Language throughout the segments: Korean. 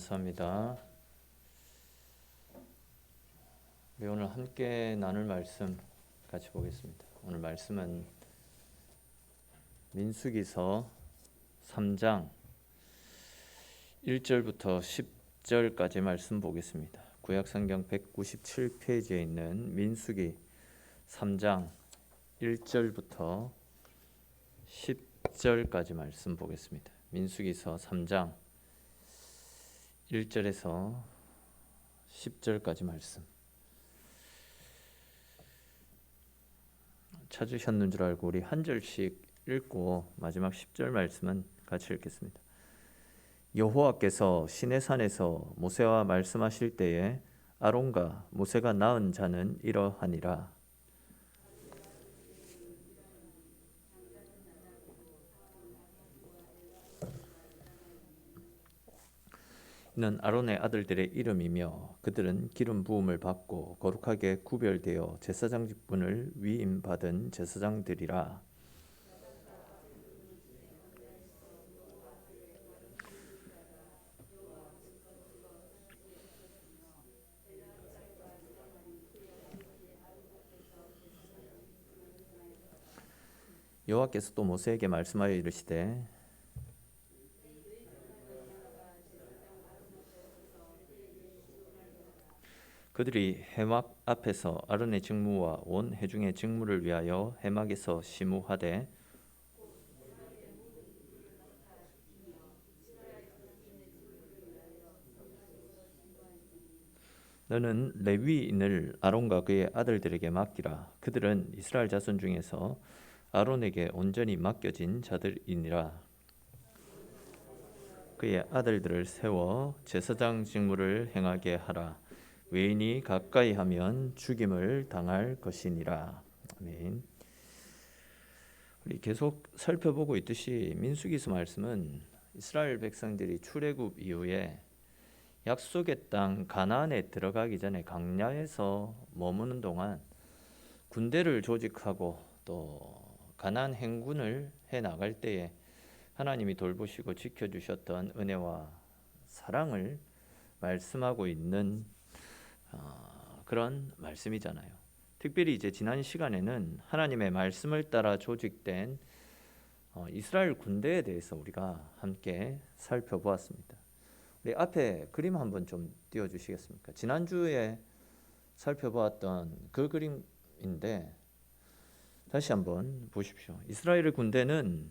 감사합니다. 우리 오늘 함께 나눌 말씀 같이 보겠습니다. 오늘 말씀은 민수기서 3장 1절부터 10절까지 말씀 보겠습니다. 구약성경 197페이지에 있는 민수기 3장 1절부터 10절까지 말씀 보겠습니다. 민수기서 3장 1절에서 10절까지 말씀. 찾으셨는 줄 알고 우리 한 절씩 읽고 마지막 10절 말씀은 같이 읽겠습니다. 여호와께서 시내산에서 모세와 말씀하실 때에 아론과 모세가 낳은 자는 이러하니라. 이는 아론의 아들들의 이름이며 그들은 기름 부음을 받고 거룩하게 구별되어 제사장 직분을 위임받은 제사장들이라. 여호와께서 또 모세에게 말씀하여 이르시되 그들이 해막 앞에서 아론의 직무와 온 회중의 직무를 위하여 해막에서 시무하되 너는 레위인을 아론과 그의 아들들에게 맡기라. 그들은 이스라엘 자손 중에서 아론에게 온전히 맡겨진 자들이니라. 그의 아들들을 세워 제사장 직무를 행하게 하라. 외인이 가까이 하면 죽임을 당할 것이니라. 아멘. 우리 계속 살펴보고 있듯이 민수기서 말씀은 이스라엘 백성들이 출애굽 이후에 약속의 땅 가나안에 들어가기 전에 광야에서 머무는 동안 군대를 조직하고 또 가나안 행군을 해 나갈 때에 하나님이 돌보시고 지켜주셨던 은혜와 사랑을 말씀하고 있는 그런 말씀이잖아요. 특별히 이제 지난 시간에는 하나님의 말씀을 따라 조직된 이스라엘 군대에 대해서 우리가 함께 살펴보았습니다. 우리 앞에 그림 한번 좀 띄워주시겠습니까? 지난주에 살펴보았던 그 그림인데 다시 한번 보십시오. 이스라엘 군대는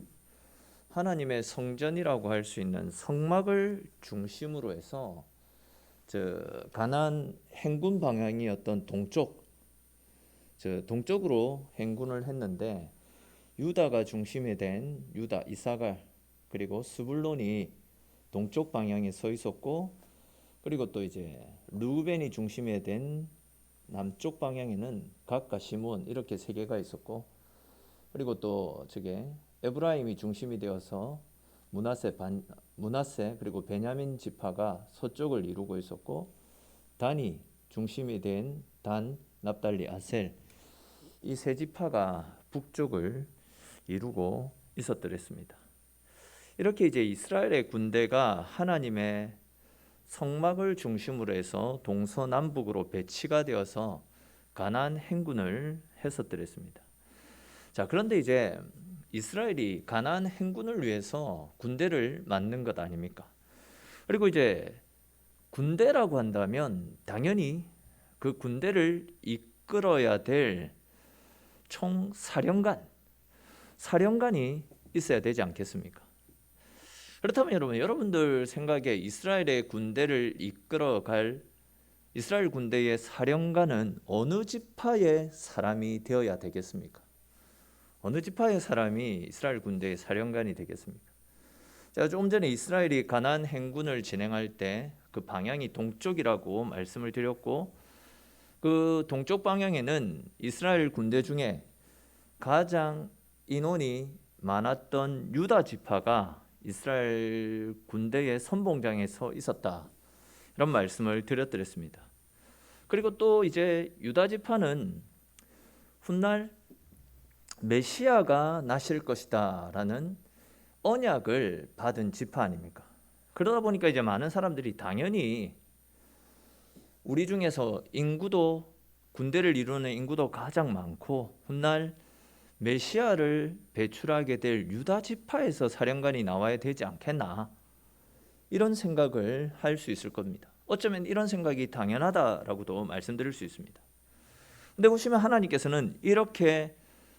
하나님의 성전이라고 할 수 있는 성막을 중심으로 해서 가나안 행군 방향이었던 동쪽으로 행군을 했는데 유다가 중심이 된 유다, 이사갈 그리고 스불론이 동쪽 방향에 서 있었고 그리고 또 이제 르우벤이 중심이 된 남쪽 방향에는 gad과 시므온 이렇게 세 개가 있었고 그리고 또 저게 에브라임이 중심이 되어서 므낫세 그리고 베냐민 지파가 서쪽을 이루고 있었고 단이 중심이 된 단, 납달리, 아셀 이 세 지파가 북쪽을 이루고 있었더랬습니다. 이렇게 이제 이스라엘의 군대가 하나님의 성막을 중심으로 해서 동서남북으로 배치가 되어서 가나안 행군을 했었더랬습니다. 자, 그런데 이제 이스라엘이 가나안 행군을 위해서 군대를 만든 것 아닙니까? 그리고 이제 군대라고 한다면 당연히 그 군대를 이끌어야 될 사령관이 있어야 되지 않겠습니까? 그렇다면 여러분들 생각에 이스라엘의 군대를 이끌어갈 이스라엘 군대의 사령관은 어느 지파의 사람이 되어야 되겠습니까? 어느 지파의 사람이 이스라엘 군대의 사령관이 되겠습니까? 제가 조금 전에 이스라엘이 가나안 행군을 진행할 때 그 방향이 동쪽이라고 말씀을 드렸고 그 동쪽 방향에는 이스라엘 군대 중에 가장 인원이 많았던 유다 지파가 이스라엘 군대의 선봉장에 서 있었다. 이런 말씀을 드렸습니다. 그리고 또 이제 유다 지파는 훗날 메시아가 나실 것이다 라는 언약을 받은 지파 아닙니까? 그러다 보니까 이제 많은 사람들이 당연히 우리 중에서 인구도 군대를 이루는 인구도 가장 많고 훗날 메시아를 배출하게 될 유다 지파에서 사령관이 나와야 되지 않겠나, 이런 생각을 할 수 있을 겁니다. 어쩌면 이런 생각이 당연하다라고도 말씀드릴 수 있습니다. 근데 보시면 하나님께서는 이렇게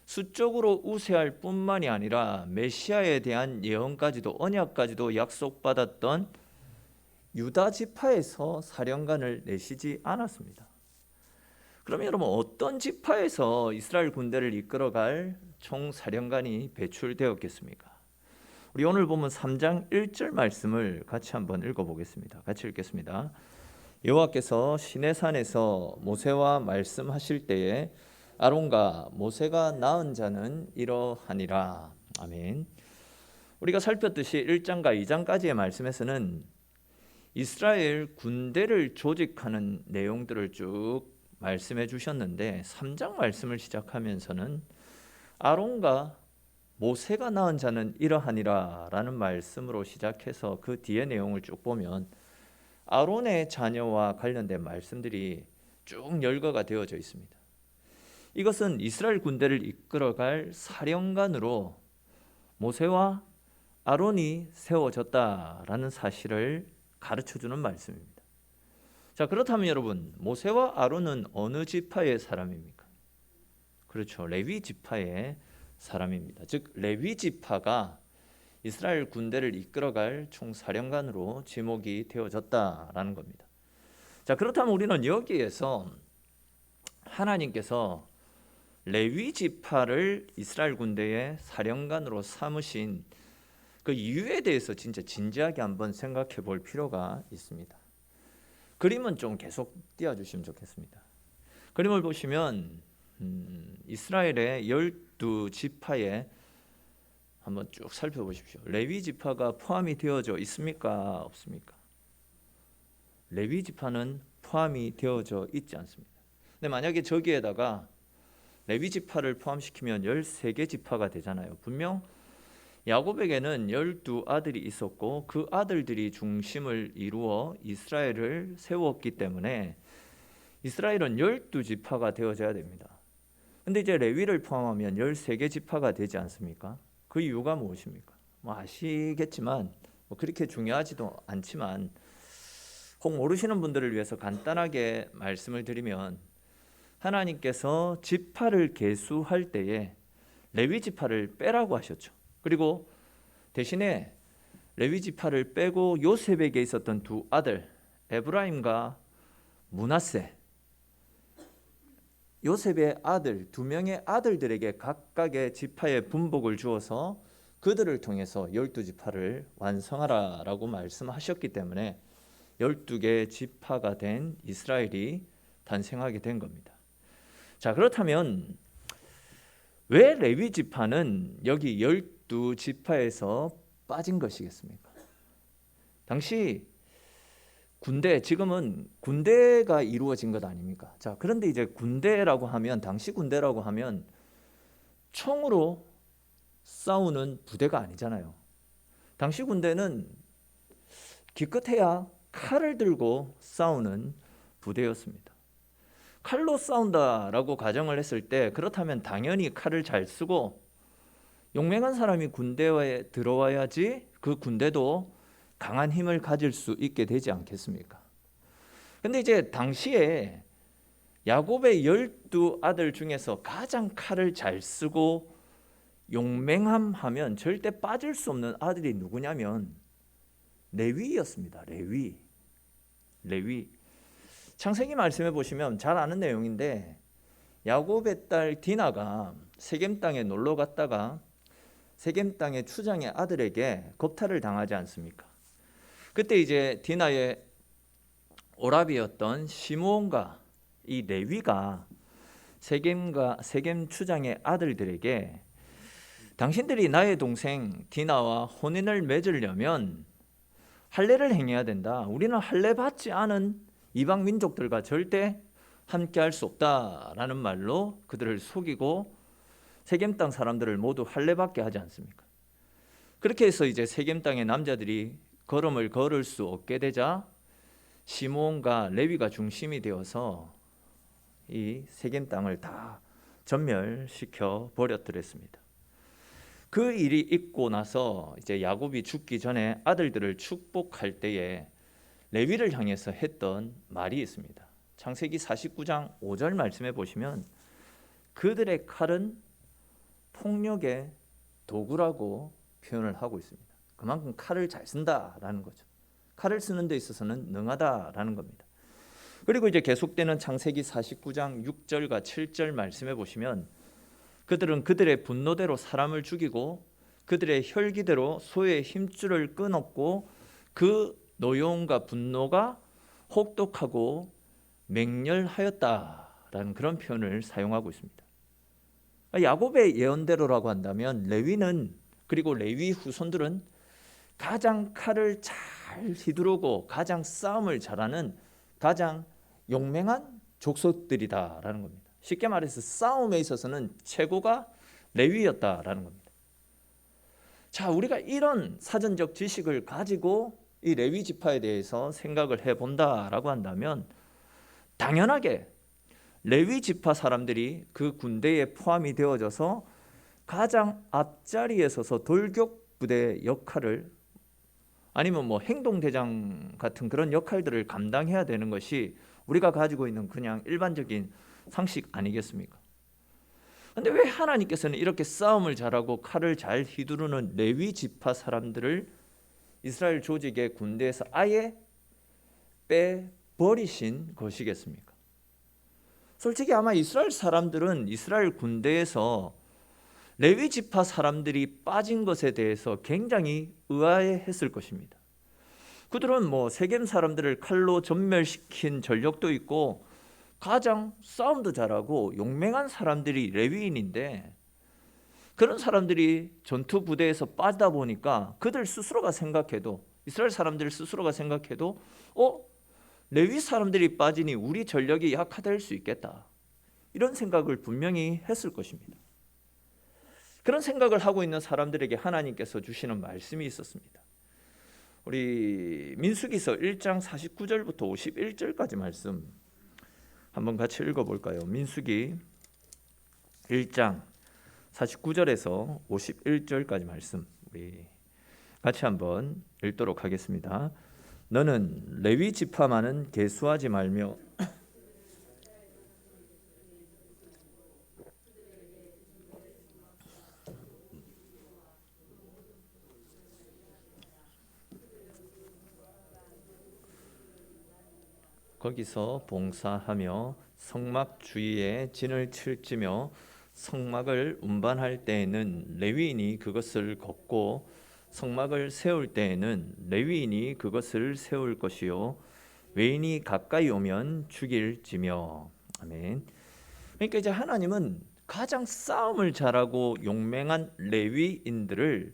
수적으로 우세할 뿐만이 아니라 메시아에 대한 예언까지도, 언약까지도 약속받았던 유다 지파에서 사령관을 내시지 않았습니다. 그러면 여러분, 어떤 지파에서 이스라엘 군대를 이끌어갈 총사령관이 배출되었겠습니까? 우리 오늘 보면 3장 1절 말씀을 같이 한번 읽어보겠습니다. 같이 읽겠습니다. 여호와께서 시내산에서 모세와 말씀하실 때에 아론과 모세가 낳은 자는 이러하니라. 아멘. 우리가 살폈듯이 1장과 2장까지의 말씀에서는 이스라엘 군대를 조직하는 내용들을 쭉 말씀해 주셨는데 3장 말씀을 시작하면서는 아론과 모세가 낳은 자는 이러하니라 라는 말씀으로 시작해서 그 뒤의 내용을 쭉 보면 아론의 자녀와 관련된 말씀들이 쭉 열거가 되어져 있습니다. 이것은 이스라엘 군대를 이끌어갈 사령관으로 모세와 아론이 세워졌다라는 사실을 가르쳐주는 말씀입니다. 자, 그렇다면 여러분, 모세와 아론은 어느 지파의 사람입니까? 그렇죠, 레위 지파의 사람입니다. 즉 레위 지파가 이스라엘 군대를 이끌어갈 총사령관으로 지목이 되어졌다라는 겁니다. 자, 그렇다면 우리는 여기에서 하나님께서 레위 지파를 이스라엘 군대의 사령관으로 삼으신 그 이유에 대해서 진짜 진지하게 한번 생각해 볼 필요가 있습니다. 그림은 좀 계속 띄워주시면 좋겠습니다. 그림을 보시면 이스라엘의 12지파에 한번 쭉 살펴보십시오. 레위 지파가 포함이 되어져 있습니까? 없습니까? 레위 지파는 포함이 되어져 있지 않습니다. 근데 만약에 저기에다가 레위 지파를 포함시키면 13개 지파가 되잖아요. 분명 야곱에게는 12아들이 있었고 그 아들들이 중심을 이루어 이스라엘을 세웠기 때문에 이스라엘은 12지파가 되어져야 됩니다. 근데 이제 레위를 포함하면 13개 지파가 되지 않습니까? 그 이유가 무엇입니까? 아시겠지만 그렇게 중요하지도 않지만 혹 모르시는 분들을 위해서 간단하게 말씀을 드리면, 하나님께서 지파를 계수할 때에 레위 지파를 빼라고 하셨죠. 그리고 대신에 레위 지파를 빼고 요셉에게 있었던 두 아들 에브라임과 므낫세, 요셉의 아들 두 명의 아들들에게 각각의 지파의 분복을 주어서 그들을 통해서 12지파를 완성하라라고 말씀하셨기 때문에 12개의 지파가 된 이스라엘이 탄생하게 된 겁니다. 자, 그렇다면 왜 레위 지파는 여기 12지파에서 빠진 것이겠습니까? 당시 군대, 지금은 군대가 이루어진 것 아닙니까? 자, 그런데 이제 군대라고 하면, 당시 군대라고 하면 총으로 싸우는 부대가 아니잖아요. 당시 군대는 기껏해야 칼을 들고 싸우는 부대였습니다. 칼로 싸운다라고 가정을 했을 때, 그렇다면 당연히 칼을 잘 쓰고 용맹한 사람이 군대에 들어와야지 그 군대도 강한 힘을 가질 수 있게 되지 않겠습니까? 근데 이제 당시에 야곱의 12아들 중에서 가장 칼을 잘 쓰고 용맹함 하면 절대 빠질 수 없는 아들이 누구냐면 레위였습니다. 레위. 창세기 말씀해 보시면 잘 아는 내용인데, 야곱의 딸 디나가 세겜 땅에 놀러 갔다가 세겜 땅의 추장의 아들에게 겁탈을 당하지 않습니까? 그때 이제 디나의 오라비였던 시므온과 이 레위가 세겜 추장의 아들들에게, 당신들이 나의 동생 디나와 혼인을 맺으려면 할례를 행해야 된다. 우리는 할례 받지 않은 이방 민족들과 절대 함께 할 수 없다라는 말로 그들을 속이고 세겜 땅 사람들을 모두 할례 받게 하지 않습니까? 그렇게 해서 이제 세겜 땅의 남자들이 걸음을 걸을 수 없게 되자 시므온과 레위가 중심이 되어서 이 세겜 땅을 다 전멸시켜 버렸더랬습니다. 그 일이 있고 나서 이제 야곱이 죽기 전에 아들들을 축복할 때에 레위를 향해서 했던 말이 있습니다. 창세기 49장 5절 말씀해 보시면 그들의 칼은 폭력의 도구라고 표현을 하고 있습니다. 그만큼 칼을 잘 쓴다라는 거죠. 칼을 쓰는 데 있어서는 능하다라는 겁니다. 그리고 이제 계속되는 창세기 49장 6절과 7절 말씀해 보시면 그들은 그들의 분노대로 사람을 죽이고 그들의 혈기대로 소의 힘줄을 끊었고 그 노여움과 분노가 혹독하고 맹렬하였다라는 그런 표현을 사용하고 있습니다. 야곱의 예언대로라고 한다면 레위는 그리고 레위 후손들은 가장 칼을 잘 휘두르고 가장 싸움을 잘하는 가장 용맹한 족속들이다라는 겁니다. 쉽게 말해서 싸움에 있어서는 최고가 레위였다라는 겁니다. 자, 우리가 이런 사전적 지식을 가지고 이 레위 지파에 대해서 생각을 해본다라고 한다면 당연하게 레위 지파 사람들이 그 군대에 포함이 되어져서 가장 앞자리에 서서 돌격 부대 역할을 아니면 뭐 행동대장 같은 그런 역할들을 감당해야 되는 것이 우리가 가지고 있는 그냥 일반적인 상식 아니겠습니까? 그런데 왜 하나님께서는 이렇게 싸움을 잘하고 칼을 잘 휘두르는 레위 지파 사람들을 이스라엘 조직의 군대에서 아예 빼버리신 것이겠습니까? 솔직히 아마 이스라엘 사람들은 이스라엘 군대에서 레위 지파 사람들이 빠진 것에 대해서 굉장히 의아해했을 것입니다. 그들은 뭐 세겜 사람들을 칼로 전멸시킨 전력도 있고 가장 싸움도 잘하고 용맹한 사람들이 레위인인데 그런 사람들이 전투 부대에서 빠지다 보니까 그들 스스로가 생각해도 이스라엘 사람들 스스로가 생각해도 레위 사람들이 빠지니 우리 전력이 약화될 수 있겠다. 이런 생각을 분명히 했을 것입니다. 그런 생각을 하고 있는 사람들에게 하나님께서 주시는 말씀이 있었습니다. 우리 민수기서 1장 49절부터 51절까지 말씀 한번 같이 읽어볼까요? 민수기 1장 49절에서 51절까지 말씀 우리 같이 한번 읽도록 하겠습니다. 너는 레위 지파만은 계수하지 말며 거기서 봉사하며 성막 주위에 진을 칠지며 성막을 운반할 때에는 레위인이 그것을 걷고 성막을 세울 때에는 레위인이 그것을 세울 것이요 외인이 가까이 오면 죽일지며. 아멘. 그러니까 이제 하나님은 가장 싸움을 잘하고 용맹한 레위인들을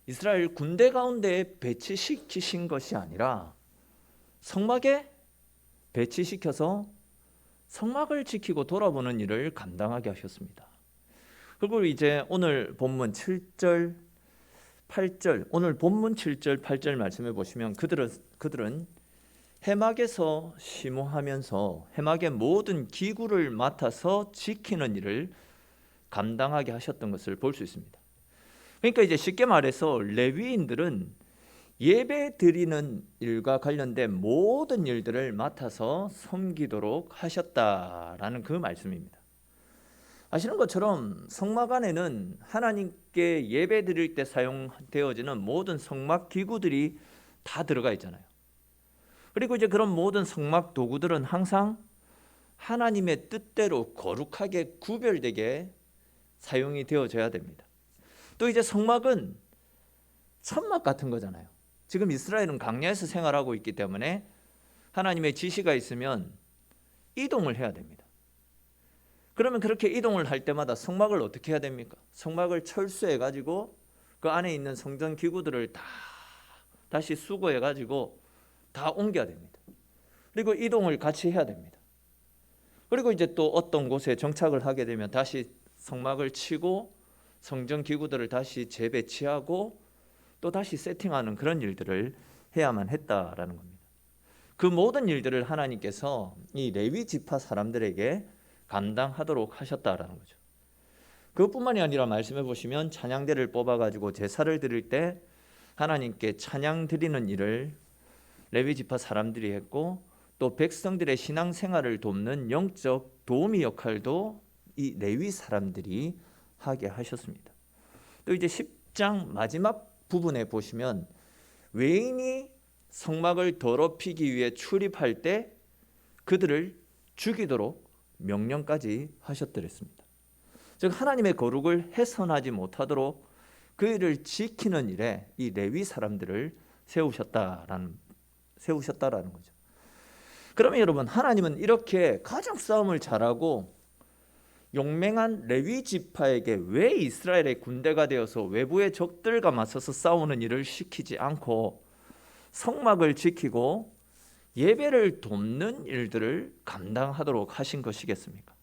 이스라엘 군대 가운데 배치시키신 것이 아니라 성막에 배치시켜서 성막을 지키고 돌아보는 일을 감당하게 하셨습니다. 그리고 이제 오늘 본문 7절 8절 오늘 본문 7절 8절 말씀해 보시면 그들은 해막에서 심호하면서 해막의 모든 기구를 맡아서 지키는 일을 감당하게 하셨던 것을 볼 수 있습니다. 그러니까 이제 쉽게 말해서 레위인들은 예배 드리는 일과 관련된 모든 일들을 맡아서 섬기도록 하셨다라는 그 말씀입니다. 아시는 것처럼 성막 안에는 하나님께 예배 드릴 때 사용되어지는 모든 성막 기구들이 다 들어가 있잖아요. 그리고 이제 그런 모든 성막 도구들은 항상 하나님의 뜻대로 거룩하게 구별되게 사용이 되어져야 됩니다. 또 이제 성막은 천막 같은 거잖아요. 지금 이스라엘은 광야에서 생활하고 있기 때문에 하나님의 지시가 있으면 이동을 해야 됩니다. 그러면 그렇게 이동을 할 때마다 성막을 어떻게 해야 됩니까? 성막을 철수해 가지고 그 안에 있는 성전 기구들을 다시 수거해 가지고 다 옮겨야 됩니다. 그리고 이동을 같이 해야 됩니다. 그리고 이제 또 어떤 곳에 정착을 하게 되면 다시 성막을 치고 성전 기구들을 다시 재배치하고 또 다시 세팅하는 그런 일들을 해야만 했다라는 겁니다. 그 모든 일들을 하나님께서 이 레위 지파 사람들에게 감당하도록 하셨다라는 거죠. 그것뿐만이 아니라 말씀해 보시면 찬양대를 뽑아가지고 제사를 드릴 때 하나님께 찬양 드리는 일을 레위 지파 사람들이 했고, 또 백성들의 신앙생활을 돕는 영적 도우미 역할도 이 레위 사람들이 하게 하셨습니다. 또 이제 10장 마지막 부분에 보시면 외인이 성막을 더럽히기 위해 출입할 때 그들을 죽이도록 명령까지 하셨더랬습니다. 즉 하나님의 거룩을 훼손하지 못하도록 그 일을 지키는 일에 이 레위 사람들을 세우셨다라는 거죠. 그러면 여러분, 하나님은 이렇게 가장 싸움을 잘하고 용맹한 레위 지파에게 왜 이스라엘의 군대가 되어서 외부의 적들과 맞서서 싸우는 일을 시키지 않고 성막을 지키고 예배를 돕는 일들을 감당하도록 하신 것이겠습니까?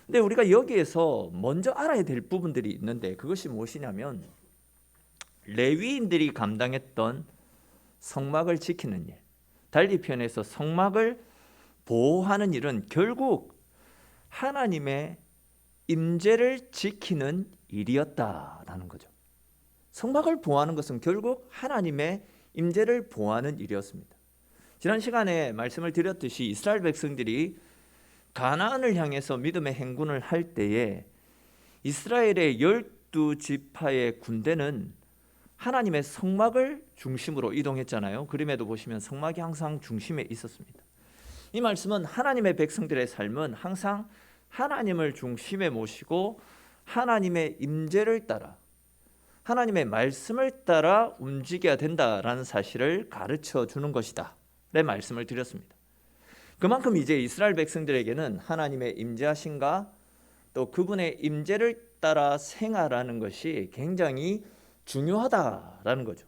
근데 우리가 여기에서 먼저 알아야 될 부분들이 있는데, 그것이 무엇이냐면 레위인들이 감당했던 성막을 지키는 일, 달리 표현해서 성막을 보호하는 일은 결국 하나님의 임재를 지키는 일이었다라는 거죠. 성막을 보호하는 것은 결국 하나님의 임재를 보호하는 일이었습니다. 지난 시간에 말씀을 드렸듯이 이스라엘 백성들이 가나안을 향해서 믿음의 행군을 할 때에 이스라엘의 12지파의 군대는 하나님의 성막을 중심으로 이동했잖아요. 그림에도 보시면 성막이 항상 중심에 있었습니다. 이 말씀은 하나님의 백성들의 삶은 항상 하나님을 중심에 모시고 하나님의 임재를 따라, 하나님의 말씀을 따라 움직여야 된다라는 사실을 가르쳐 주는 것이다 네 말씀을 드렸습니다. 그만큼 이제 이스라엘 백성들에게는 하나님의 임재하심과 또 그분의 임재를 따라 생활하는 것이 굉장히 중요하다라는 거죠.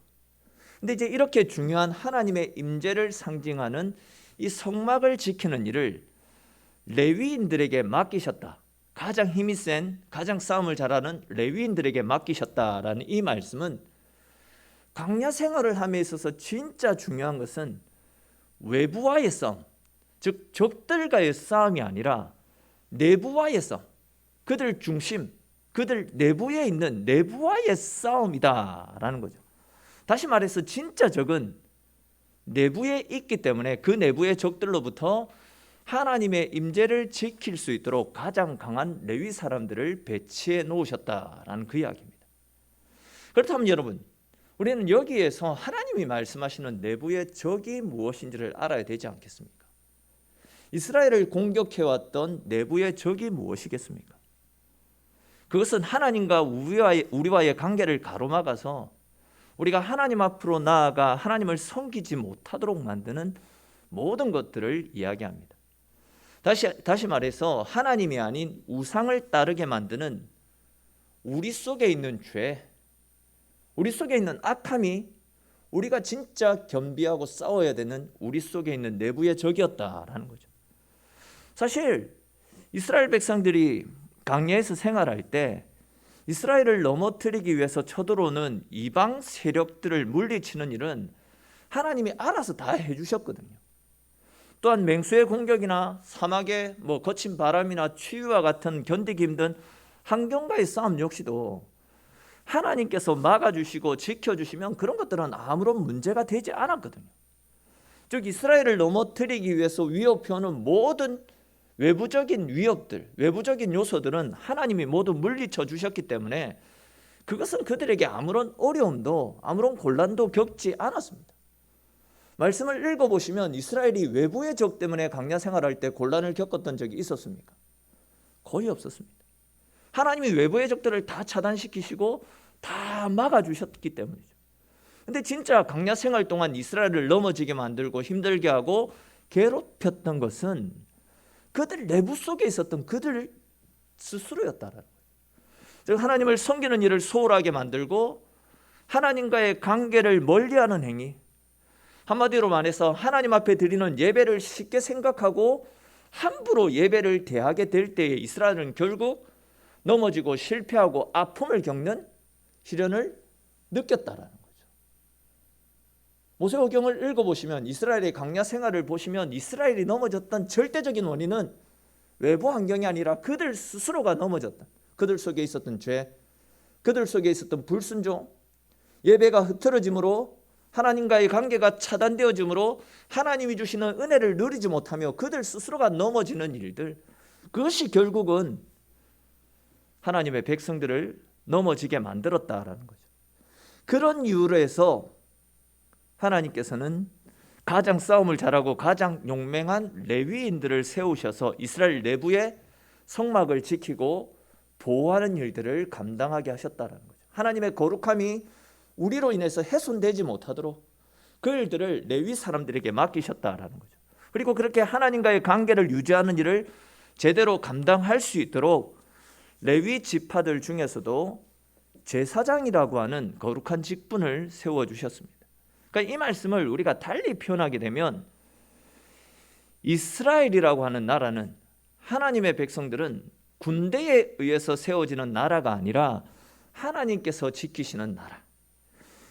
근데 이제 이렇게 중요한 하나님의 임재를 상징하는 이 성막을 지키는 일을 레위인들에게 맡기셨다. 가장 힘이 센, 가장 싸움을 잘하는 레위인들에게 맡기셨다라는 이 말씀은 광야 생활을 함에 있어서 진짜 중요한 것은 외부와의 싸움, 즉 적들과의 싸움이 아니라 내부와의 싸움, 그들 중심, 그들 내부에 있는 내부와의 싸움이다라는 거죠. 다시 말해서 진짜 적은 내부에 있기 때문에 그 내부의 적들로부터 하나님의 임재를 지킬 수 있도록 가장 강한 레위 사람들을 배치해 놓으셨다라는 그 이야기입니다. 그렇다면 여러분, 우리는 여기에서 하나님이 말씀하시는 내부의 적이 무엇인지를 알아야 되지 않겠습니까? 이스라엘을 공격해왔던 내부의 적이 무엇이겠습니까? 그것은 하나님과 우리와의 관계를 가로막아서 우리가 하나님 앞으로 나아가 하나님을 섬기지 못하도록 만드는 모든 것들을 이야기합니다. 다시 말해서 하나님이 아닌 우상을 따르게 만드는 우리 속에 있는 죄, 우리 속에 있는 악함이 우리가 진짜 겸비하고 싸워야 되는 우리 속에 있는 내부의 적이었다라는 거죠. 사실 이스라엘 백성들이 광야에서 생활할 때 이스라엘을 넘어뜨리기 위해서 쳐들어오는 이방 세력들을 물리치는 일은 하나님이 알아서 다 해주셨거든요. 또한 맹수의 공격이나 사막의 거친 바람이나 추위와 같은 견디기 힘든 환경과의 싸움 역시도 하나님께서 막아주시고 지켜주시면 그런 것들은 아무런 문제가 되지 않았거든요. 즉 이스라엘을 넘어뜨리기 위해서 위협해오는 모든 외부적인 위협들, 외부적인 요소들은 하나님이 모두 물리쳐 주셨기 때문에 그것은 그들에게 아무런 어려움도 아무런 곤란도 겪지 않았습니다. 말씀을 읽어보시면 이스라엘이 외부의 적 때문에 광야 생활할 때 곤란을 겪었던 적이 있었습니까? 거의 없었습니다. 하나님이 외부의 적들을 다 차단시키시고 다 막아주셨기 때문이죠. 근데 진짜 광야 생활 동안 이스라엘을 넘어지게 만들고 힘들게 하고 괴롭혔던 것은 그들 내부 속에 있었던 그들 스스로였다라는 거예요. 즉 하나님을 섬기는 일을 소홀하게 만들고 하나님과의 관계를 멀리하는 행위, 한마디로 말해서 하나님 앞에 드리는 예배를 쉽게 생각하고 함부로 예배를 대하게 될 때에 이스라엘은 결국 넘어지고 실패하고 아픔을 겪는 시련을 느꼈다라는 거죠. 모세오경을 읽어보시면, 이스라엘의 광야 생활을 보시면 이스라엘이 넘어졌던 절대적인 원인은 외부 환경이 아니라 그들 스스로가 넘어졌다. 그들 속에 있었던 죄, 그들 속에 있었던 불순종, 예배가 흐트러짐으로 하나님과의 관계가 차단되어짐으로 하나님이 주시는 은혜를 누리지 못하며 그들 스스로가 넘어지는 일들, 그것이 결국은 하나님의 백성들을 넘어지게 만들었다라는 거죠. 그런 이유로 해서 하나님께서는 가장 싸움을 잘하고 가장 용맹한 레위인들을 세우셔서 이스라엘 내부의 성막을 지키고 보호하는 일들을 감당하게 하셨다는 거죠. 하나님의 거룩함이 우리로 인해서 훼손되지 못하도록 그 일들을 레위 사람들에게 맡기셨다라는 거죠. 그리고 그렇게 하나님과의 관계를 유지하는 일을 제대로 감당할 수 있도록 레위 지파들 중에서도 제사장이라고 하는 거룩한 직분을 세워주셨습니다. 그러니까 이 말씀을 우리가 달리 표현하게 되면, 이스라엘이라고 하는 나라는, 하나님의 백성들은 군대에 의해서 세워지는 나라가 아니라 하나님께서 지키시는 나라.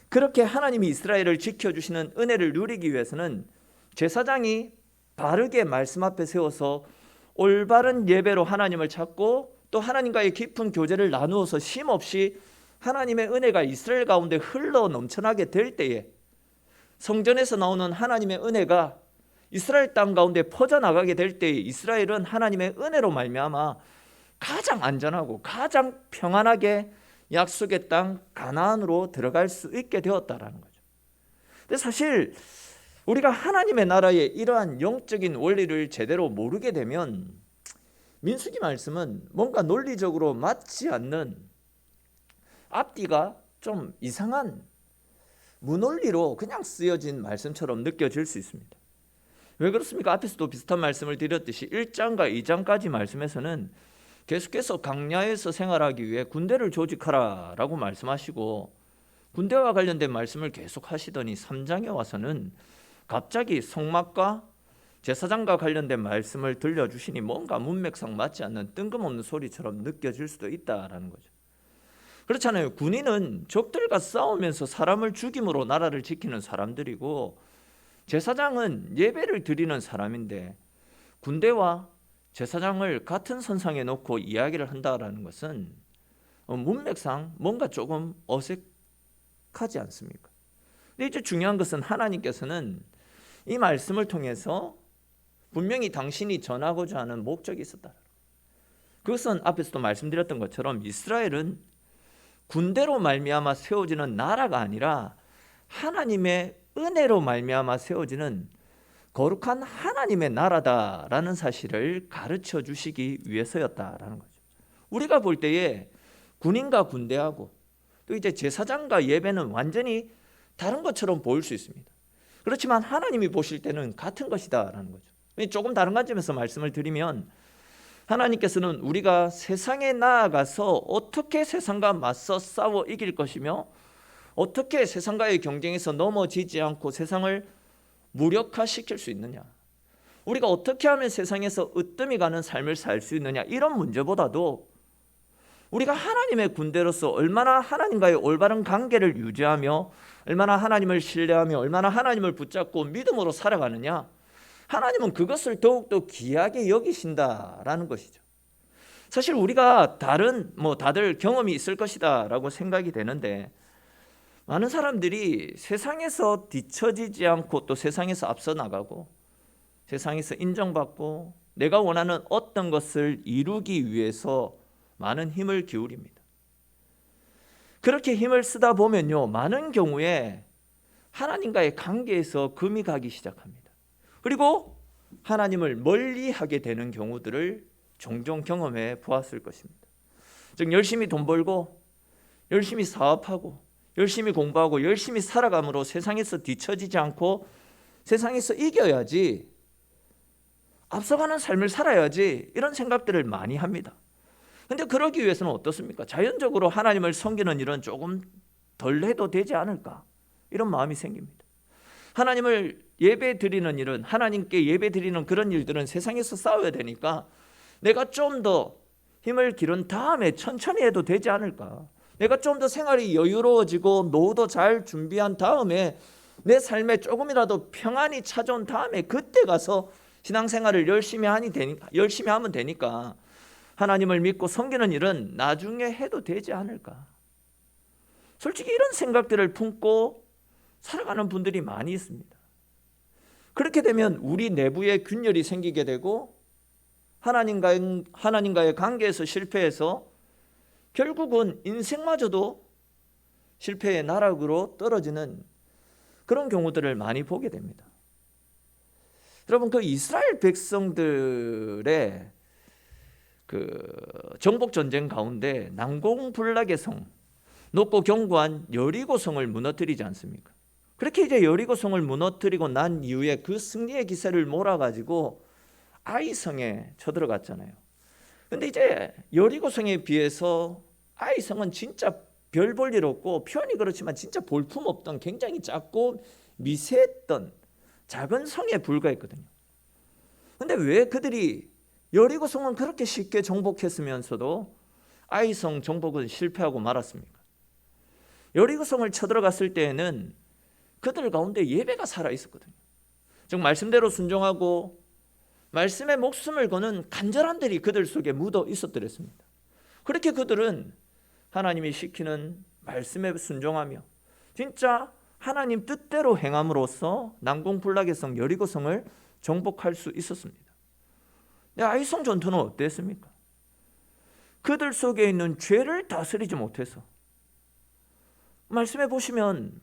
그렇게 하나님이 이스라엘을 지켜주시는 은혜를 누리기 위해서는 제사장이 바르게 말씀 앞에 세워서 올바른 예배로 하나님을 찾고 또 하나님과의 깊은 교제를 나누어서 쉼없이 하나님의 은혜가 이스라엘 가운데 흘러 넘쳐나게 될 때에, 성전에서 나오는 하나님의 은혜가 이스라엘 땅 가운데 퍼져나가게 될 때에 이스라엘은 하나님의 은혜로 말미암아 가장 안전하고 가장 평안하게 약속의 땅 가나안으로 들어갈 수 있게 되었다라는 거죠. 근데 사실 우리가 하나님의 나라의 이러한 영적인 원리를 제대로 모르게 되면 민수기 말씀은 뭔가 논리적으로 맞지 않는, 앞뒤가 좀 이상한 무논리로 그냥 쓰여진 말씀처럼 느껴질 수 있습니다. 왜 그렇습니까? 앞에서도 비슷한 말씀을 드렸듯이 1장과 2장까지 말씀에서는 계속해서 광야에서 생활하기 위해 군대를 조직하라라고 말씀하시고 군대와 관련된 말씀을 계속 하시더니 3장에 와서는 갑자기 성막과 제사장과 관련된 말씀을 들려주시니 뭔가 문맥상 맞지 않는 뜬금없는 소리처럼 느껴질 수도 있다라는 거죠. 그렇잖아요. 군인은 적들과 싸우면서 사람을 죽임으로 나라를 지키는 사람들이고, 제사장은 예배를 드리는 사람인데 군대와 제사장을 같은 선상에 놓고 이야기를 한다라는 것은 문맥상 뭔가 조금 어색하지 않습니까? 근데 이제 중요한 것은 하나님께서는 이 말씀을 통해서 분명히 당신이 전하고자 하는 목적이 있었다. 그것은 앞에서도 말씀드렸던 것처럼 이스라엘은 군대로 말미암아 세워지는 나라가 아니라 하나님의 은혜로 말미암아 세워지는 거룩한 하나님의 나라다라는 사실을 가르쳐 주시기 위해서였다라는 거죠. 우리가 볼 때에 군인과 군대하고 또 이제 제사장과 예배는 완전히 다른 것처럼 보일 수 있습니다. 그렇지만 하나님이 보실 때는 같은 것이다라는 거죠. 조금 다른 관점에서 말씀을 드리면, 하나님께서는 우리가 세상에 나아가서 어떻게 세상과 맞서 싸워 이길 것이며 어떻게 세상과의 경쟁에서 넘어지지 않고 세상을 무력화시킬 수 있느냐, 우리가 어떻게 하면 세상에서 으뜸이 가는 삶을 살 수 있느냐, 이런 문제보다도 우리가 하나님의 군대로서 얼마나 하나님과의 올바른 관계를 유지하며 얼마나 하나님을 신뢰하며 얼마나 하나님을 붙잡고 믿음으로 살아가느냐, 하나님은 그것을 더욱더 귀하게 여기신다라는 것이죠. 사실 우리가 다들 경험이 있을 것이다 라고 생각이 되는데, 많은 사람들이 세상에서 뒤처지지 않고 또 세상에서 앞서 나가고 세상에서 인정받고 내가 원하는 어떤 것을 이루기 위해서 많은 힘을 기울입니다. 그렇게 힘을 쓰다 보면요, 많은 경우에 하나님과의 관계에서 금이 가기 시작합니다. 그리고 하나님을 멀리하게 되는 경우들을 종종 경험해 보았을 것입니다. 즉 열심히 돈 벌고 열심히 사업하고 열심히 공부하고 열심히 살아감으로 세상에서 뒤처지지 않고 세상에서 이겨야지, 앞서가는 삶을 살아야지, 이런 생각들을 많이 합니다. 근데 그러기 위해서는 어떻습니까? 자연적으로 하나님을 섬기는 일은 조금 덜 해도 되지 않을까, 이런 마음이 생깁니다. 하나님을 예배 드리는 일은, 하나님께 예배 드리는 그런 일들은 세상에서 싸워야 되니까 내가 좀 더 힘을 기른 다음에 천천히 해도 되지 않을까, 내가 좀 더 생활이 여유로워지고 노후도 잘 준비한 다음에 내 삶에 조금이라도 평안이 찾아온 다음에 그때 가서 신앙생활을 열심히 하면 되니까 하나님을 믿고 섬기는 일은 나중에 해도 되지 않을까. 솔직히 이런 생각들을 품고 살아가는 분들이 많이 있습니다. 그렇게 되면 우리 내부에 균열이 생기게 되고 하나님과의 관계에서 실패해서 결국은 인생마저도 실패의 나락으로 떨어지는 그런 경우들을 많이 보게 됩니다. 여러분, 그 이스라엘 백성들의 그 정복 전쟁 가운데 난공불락의 성, 높고 견고한 여리고성을 무너뜨리지 않습니까? 그렇게 이제 여리고성을 무너뜨리고 난 이후에 그 승리의 기세를 몰아가지고 아이성에 쳐들어갔잖아요. 근데 이제 여리고성에 비해서 아이성은 진짜 별 볼 일 없고, 표현이 그렇지만 진짜 볼품없던 굉장히 작고 미세했던 작은 성에 불과했거든요. 근데 왜 그들이 여리고성은 그렇게 쉽게 정복했으면서도 아이성 정복은 실패하고 말았습니까? 여리고성을 쳐들어갔을 때에는 그들 가운데 예배가 살아있었거든요. 즉 말씀대로 순종하고 말씀에 목숨을 거는 간절한들이 그들 속에 묻어 있었더랬습니다. 그렇게 그들은 하나님이 시키는 말씀에 순종하며 진짜 하나님 뜻대로 행함으로써 난공불락의 성 여리고성을 정복할 수 있었습니다. 아이성 전투는 어땠습니까? 그들 속에 있는 죄를 다스리지 못해서, 말씀해 보시면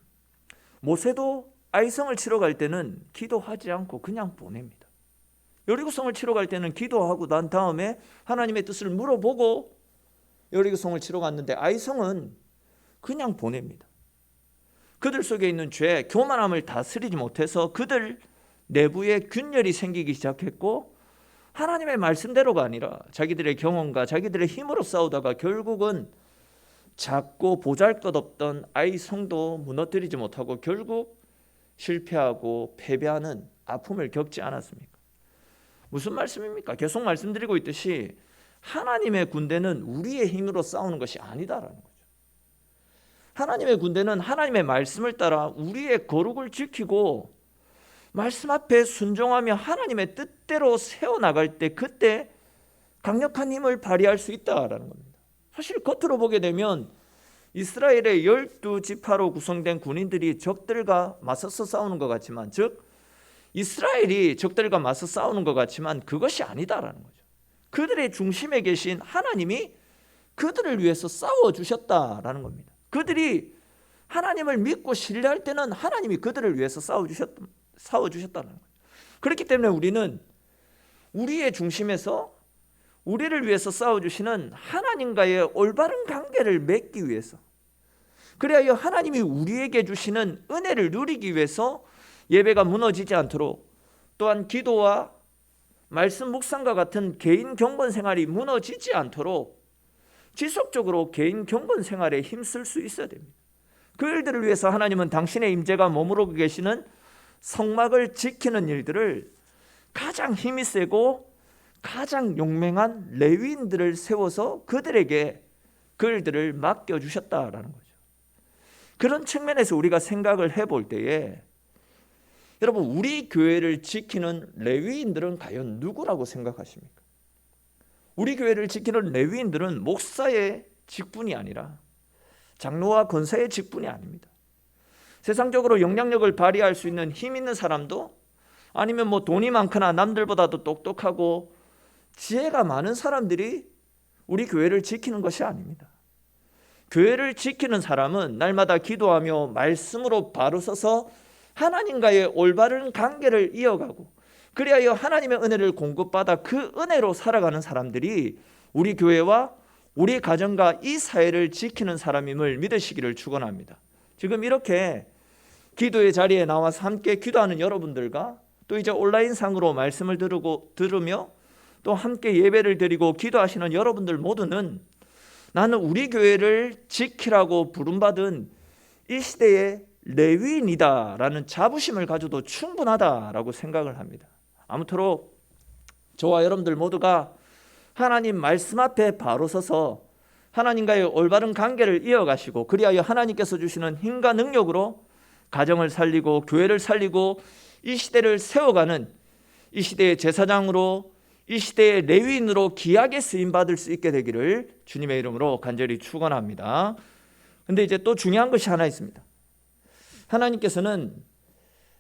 모세도 아이성을 치러 갈 때는 기도하지 않고 그냥 보냅니다. 여리고성을 치러 갈 때는 기도하고 난 다음에 하나님의 뜻을 물어보고 여리고성을 치러 갔는데 아이성은 그냥 보냅니다. 그들 속에 있는 죄, 교만함을 다스리지 못해서 그들 내부에 균열이 생기기 시작했고, 하나님의 말씀대로가 아니라 자기들의 경험과 자기들의 힘으로 싸우다가 결국은 작고 보잘것없던 아이성도 무너뜨리지 못하고 결국 실패하고 패배하는 아픔을 겪지 않았습니까? 무슨 말씀입니까? 계속 말씀드리고 있듯이 하나님의 군대는 우리의 힘으로 싸우는 것이 아니다라는 거죠. 하나님의 군대는 하나님의 말씀을 따라 우리의 거룩을 지키고 말씀 앞에 순종하며 하나님의 뜻대로 세워나갈 때 그때 강력한 힘을 발휘할 수 있다라는 겁니다. 사실 겉으로 보게 되면 이스라엘의 12지파로 구성된 군인들이 적들과 맞서서 싸우는 것 같지만, 즉 이스라엘이 적들과 맞서 싸우는 것 같지만 그것이 아니다라는 거죠. 그들의 중심에 계신 하나님이 그들을 위해서 싸워주셨다라는 겁니다. 그들이 하나님을 믿고 신뢰할 때는 하나님이 그들을 위해서 싸워주셨다는 거죠. 그렇기 때문에 우리는 우리의 중심에서 우리를 위해서 싸워주시는 하나님과의 올바른 관계를 맺기 위해서, 그래야 하나님이 우리에게 주시는 은혜를 누리기 위해서 예배가 무너지지 않도록, 또한 기도와 말씀 묵상과 같은 개인 경건 생활이 무너지지 않도록 지속적으로 개인 경건 생활에 힘쓸 수 있어야 됩니다. 그 일들을 위해서 하나님은 당신의 임재가 머무르고 계시는 성막을 지키는 일들을 가장 힘이 세고 가장 용맹한 레위인들을 세워서 그들에게 그 일들을 맡겨주셨다라는 거죠. 그런 측면에서 우리가 생각을 해볼 때에 여러분, 우리 교회를 지키는 레위인들은 과연 누구라고 생각하십니까? 우리 교회를 지키는 레위인들은 목사의 직분이 아니라 장로와 권사의 직분이 아닙니다. 세상적으로 영향력을 발휘할 수 있는 힘 있는 사람도, 아니면 돈이 많거나 남들보다도 똑똑하고 지혜가 많은 사람들이 우리 교회를 지키는 것이 아닙니다. 교회를 지키는 사람은 날마다 기도하며 말씀으로 바로 서서 하나님과의 올바른 관계를 이어가고, 그리하여 하나님의 은혜를 공급받아 그 은혜로 살아가는 사람들이 우리 교회와 우리 가정과 이 사회를 지키는 사람임을 믿으시기를 축원합니다. 지금 이렇게 기도의 자리에 나와서 함께 기도하는 여러분들과 또 이제 온라인상으로 말씀을 들으며 또 함께 예배를 드리고 기도하시는 여러분들 모두는 나는 우리 교회를 지키라고 부름받은 이 시대의 레위인이다라는 자부심을 가져도 충분하다라고 생각을 합니다. 아무쪼록 저와 여러분들 모두가 하나님 말씀 앞에 바로 서서 하나님과의 올바른 관계를 이어가시고 그리하여 하나님께서 주시는 힘과 능력으로 가정을 살리고 교회를 살리고 이 시대를 세워가는 이 시대의 제사장으로 이 시대의 레위인으로 귀하게 쓰임받을 수 있게 되기를 주님의 이름으로 간절히 축원합니다. 근데 이제 또 중요한 것이 하나 있습니다. 하나님께서는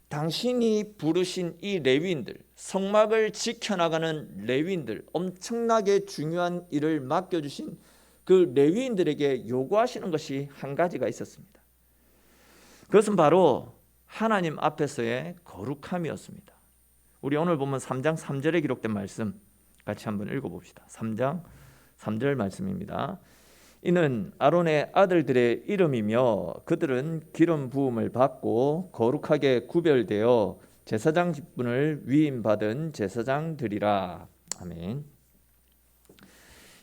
당신이 부르신 이 레위인들, 성막을 지켜나가는 레위인들, 엄청나게 중요한 일을 맡겨주신 그 레위인들에게 요구하시는 것이 한 가지가 있었습니다. 그것은 바로 하나님 앞에서의 거룩함이었습니다. 우리 오늘 보면 3장 3절에 기록된 말씀 같이 한번 읽어봅시다. 3장 3절 말씀입니다. 이는 아론의 아들들의 이름이며 그들은 기름 부음을 받고 거룩하게 구별되어 제사장 직분을 위임받은 제사장들이라. 아멘.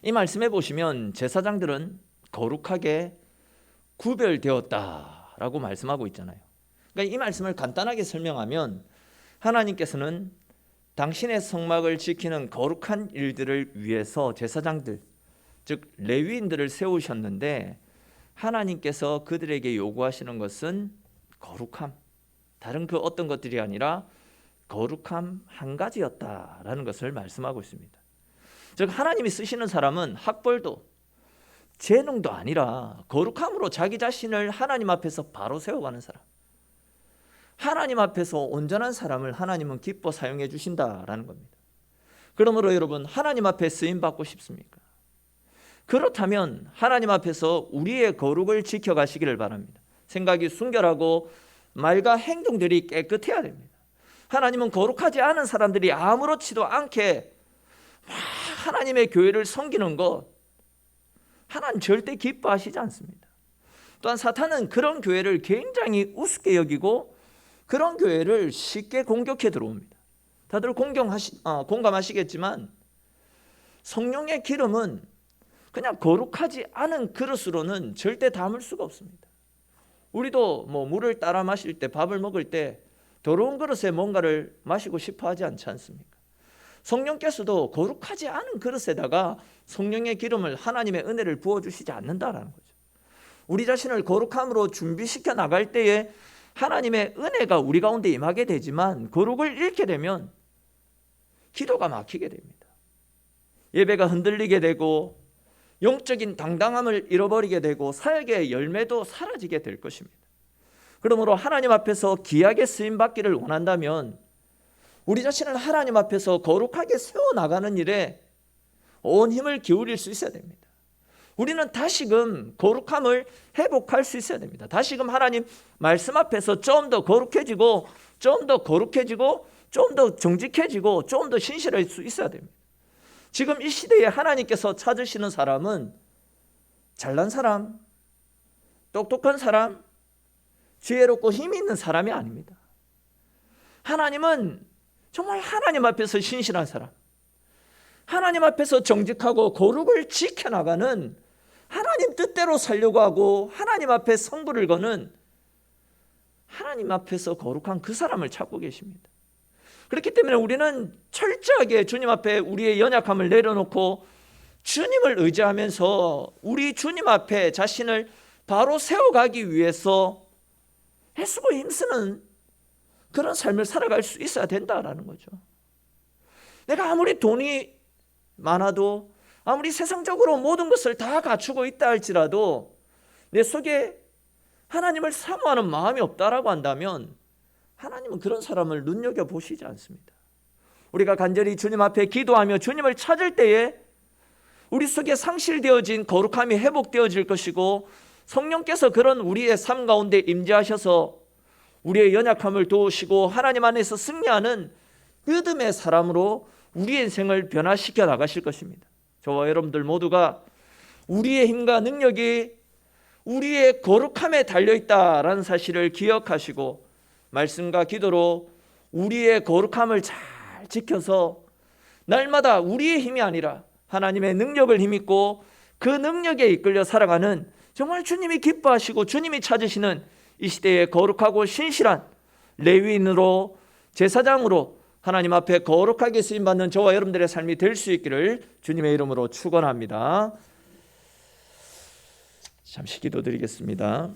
이 말씀에 보시면 제사장들은 거룩하게 구별되었다라고 말씀하고 있잖아요. 그러니까 이 말씀을 간단하게 설명하면 하나님께서는 당신의 성막을 지키는 거룩한 일들을 위해서 제사장들, 즉 레위인들을 세우셨는데 하나님께서 그들에게 요구하시는 것은 거룩함, 다른 그 어떤 것들이 아니라 거룩함 한 가지였다라는 것을 말씀하고 있습니다. 즉 하나님이 쓰시는 사람은 학벌도 재능도 아니라 거룩함으로 자기 자신을 하나님 앞에서 바로 세워가는 사람, 하나님 앞에서 온전한 사람을 하나님은 기뻐 사용해 주신다라는 겁니다. 그러므로 여러분, 하나님 앞에 쓰임받고 싶습니까? 그렇다면 하나님 앞에서 우리의 거룩을 지켜가시기를 바랍니다. 생각이 순결하고 말과 행동들이 깨끗해야 됩니다. 하나님은 거룩하지 않은 사람들이 아무렇지도 않게 하나님의 교회를 섬기는 것, 하나님 절대 기뻐하시지 않습니다. 또한 사탄은 그런 교회를 굉장히 우습게 여기고 그런 교회를 쉽게 공격해 들어옵니다. 다들 공감하시겠지만 성령의 기름은 그냥 거룩하지 않은 그릇으로는 절대 담을 수가 없습니다. 우리도 물을 따라 마실 때, 밥을 먹을 때 더러운 그릇에 뭔가를 마시고 싶어 하지 않지 않습니까? 성령께서도 거룩하지 않은 그릇에다가 성령의 기름을, 하나님의 은혜를 부어주시지 않는다라는 거죠. 우리 자신을 거룩함으로 준비시켜 나갈 때에 하나님의 은혜가 우리 가운데 임하게 되지만 거룩을 잃게 되면 기도가 막히게 됩니다. 예배가 흔들리게 되고 영적인 당당함을 잃어버리게 되고 사역의 열매도 사라지게 될 것입니다. 그러므로 하나님 앞에서 귀하게 쓰임받기를 원한다면 우리 자신을 하나님 앞에서 거룩하게 세워나가는 일에 온 힘을 기울일 수 있어야 됩니다. 우리는 다시금 거룩함을 회복할 수 있어야 됩니다. 다시금 하나님 말씀 앞에서 좀 더 거룩해지고 좀 더 거룩해지고 좀 더 정직해지고 좀 더 신실할 수 있어야 됩니다. 지금 이 시대에 하나님께서 찾으시는 사람은 잘난 사람, 똑똑한 사람, 지혜롭고 힘이 있는 사람이 아닙니다. 하나님은 정말 하나님 앞에서 신실한 사람, 하나님 앞에서 정직하고 거룩을 지켜나가는, 하나님 뜻대로 살려고 하고 하나님 앞에 성부를 거는, 하나님 앞에서 거룩한 그 사람을 찾고 계십니다. 그렇기 때문에 우리는 철저하게 주님 앞에 우리의 연약함을 내려놓고 주님을 의지하면서 우리 주님 앞에 자신을 바로 세워가기 위해서 애쓰고 힘쓰는 그런 삶을 살아갈 수 있어야 된다라는 거죠. 내가 아무리 돈이 많아도, 아무리 세상적으로 모든 것을 다 갖추고 있다 할지라도 내 속에 하나님을 사모하는 마음이 없다라고 한다면 하나님은 그런 사람을 눈여겨보시지 않습니다. 우리가 간절히 주님 앞에 기도하며 주님을 찾을 때에 우리 속에 상실되어진 거룩함이 회복되어질 것이고 성령께서 그런 우리의 삶 가운데 임재하셔서 우리의 연약함을 도우시고 하나님 안에서 승리하는 믿음의 사람으로 우리의 인생을 변화시켜 나가실 것입니다. 저와 여러분들 모두가 우리의 힘과 능력이 우리의 거룩함에 달려있다라는 사실을 기억하시고 말씀과 기도로 우리의 거룩함을 잘 지켜서 날마다 우리의 힘이 아니라 하나님의 능력을 힘입고 그 능력에 이끌려 살아가는, 정말 주님이 기뻐하시고 주님이 찾으시는 이 시대의 거룩하고 신실한 레위인으로, 제사장으로 하나님 앞에 거룩하게 쓰임받는 저와 여러분들의 삶이 될 수 있기를 주님의 이름으로 축원합니다. 잠시 기도드리겠습니다.